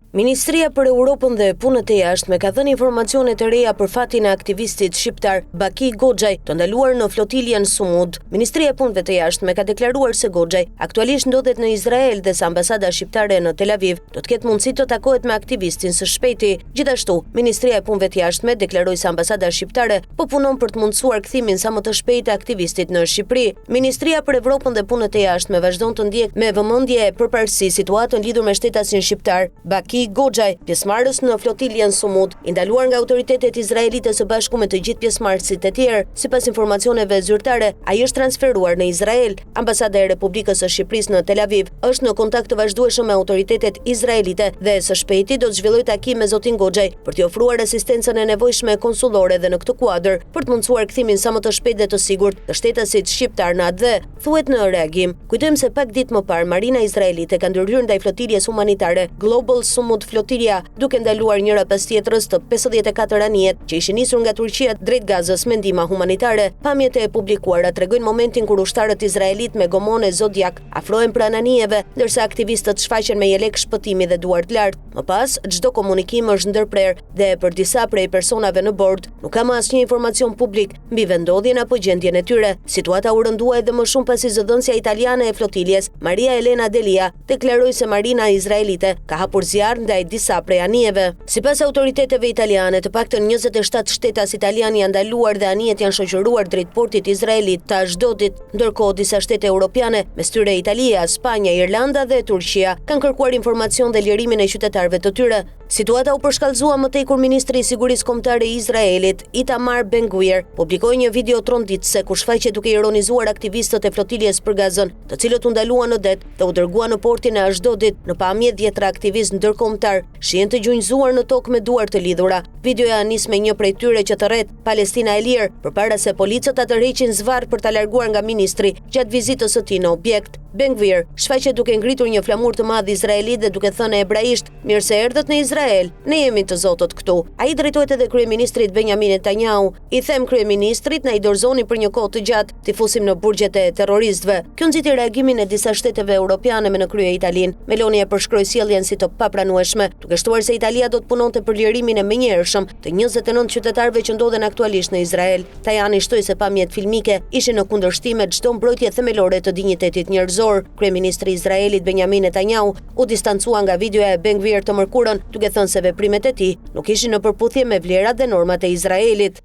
Ministria për Europën dhe Punët e Jashtme ka dhënë informacione të reja për fatin e aktivistit shqiptar Baki Goxhaj të ndaluar në flotiljen Sumud. Ministria e Punëve të Jashtme ka deklaruar se Goxhaj aktualisht ndodhet në Izrael dhe se ambasada shqiptare në Tel Aviv do të ketë mundësi të takohet me aktivistin së shpejti. Gjithashtu, Ministria e Punëve të Jashtme deklaroi se ambasada shqiptare po punon për të mundësuar kthimin sa më të shpejtë të aktivistit në Shqipëri. Ministria për Evropën dhe Punët e Jashtme vazhdon të ndjek me vëmendje përparësi situatën lidhur me shtetasin shqiptar Baki Goxhaj, pjesëmarrës në flotiljen Sumud, i ndaluar nga autoritetet izraelite së bashku me të gjithë pjesëmarrësit e tjerë. Sipas informacioneve zyrtare, ai është transferuar në Izrael. Ambasada e Republikës së Shqipërisë në Tel Aviv është në kontakt të vazhdueshëm me autoritetet izraelite dhe së shpejti do të zhvillojë takim me zotin Goxhaj për t'i ofruar asistencën e nevojshme konsullore dhe në këtë kuadër për të mundësuar kthimin sa më të shpejtë dhe të sigurt të shtetasit shqiptar në atë, thuhet në reagim. Kujtojmë se pak ditë më parë Marina izraelite ka ndërhyrë ndaj flotiljes humanitare Global Sumud Flotilja, duke ndaluar njëra pas tjetrës të 54 anijet që ishin nisur nga Turqia drejt Gazës me ndihmë humanitare. Pamjet e publikuara tregojnë momentin kur ushtarët izraelit me gomone Zodiak afrohen pranë anijeve, ndërsa aktivistët shfaqen me jelek shpëtimi dhe duar të lartë. Më pas, çdo komunikim është ndërprer dhe për disa prej personave në bord nuk ka më asnjë informacion publik mbi vendodhjen apo gjendjen e tyre. Situata u rëndua edhe më shumë pasi zëdhënësja italiane e flotiljes, Maria Elena Delia, deklaroi se Marina izraelite ka hapur zjarr ndaj disa prej anijeve. Sipas autoriteteve italiane, të paktën 27 shtetas italian janë ndaluar dhe anijet janë shoqëruar drejt portit izraelit tash çdo ditë, ndërkohë disa shtete europiane, mes tyre Italia, Spanja, Irlanda dhe Turqia, kanë kërkuar informacion dhe lirimin e qytetarëve të tyre. Situata u përshkallëzua më tej kur ministri i sigurisë kombëtare i Izraelit, Itamar Ben-Gvir, publikoi një video tronditëse ku shfaqet duke ironizuar aktivistët e flotiljes për Gazën, të cilët u ndaluan në det dhe u dërguan në portin e Ashdodit. Në pamje 10 aktivistë ndërkombëtar shihen të gjunjëzuar në tokë me duar të lidhura. Videoja nis me një prej tyre që të rret Palestina e lirë, përpara se policët ta tërheqin zvarr për ta larguar nga ministri gjatë vizitës së tij në objekt. Ben-Gvir shfaqet duke ngritur një flamur të madh izraelit dhe duke thënë hebraisht: "Mirë se erdhët në Izrael, ne jemi të zotët këtu." Ai drejtohet edhe kryeministrit Benjamin Netanyahu. "I them kryeministrit na i dorëzoni për një kohë të gjatë të fusim në burgjet e terroristëve." Kjo nxiti reagimin e disa shteteve europiane me në krye Italinë. Meloni e përshkroi sjelljen si të papranueshme, duke shtuar se Italia do të punonte për lirimin e menjëhershëm të 29 qytetarëve që ndodhen aktualisht në Izrael. Tajani shtoi se pamjet filmike ishin në kundërshtim me çdo mbrojtje themelore të dinjitetit njerëzor. Kryeministri i Izraelit Benjamin Netanyahu u distancua nga videoja e Ben-Gvir të mërkurën, duke thënë se veprimet e tij nuk ishin në përputhje me vlerat dhe normat e Izraelit.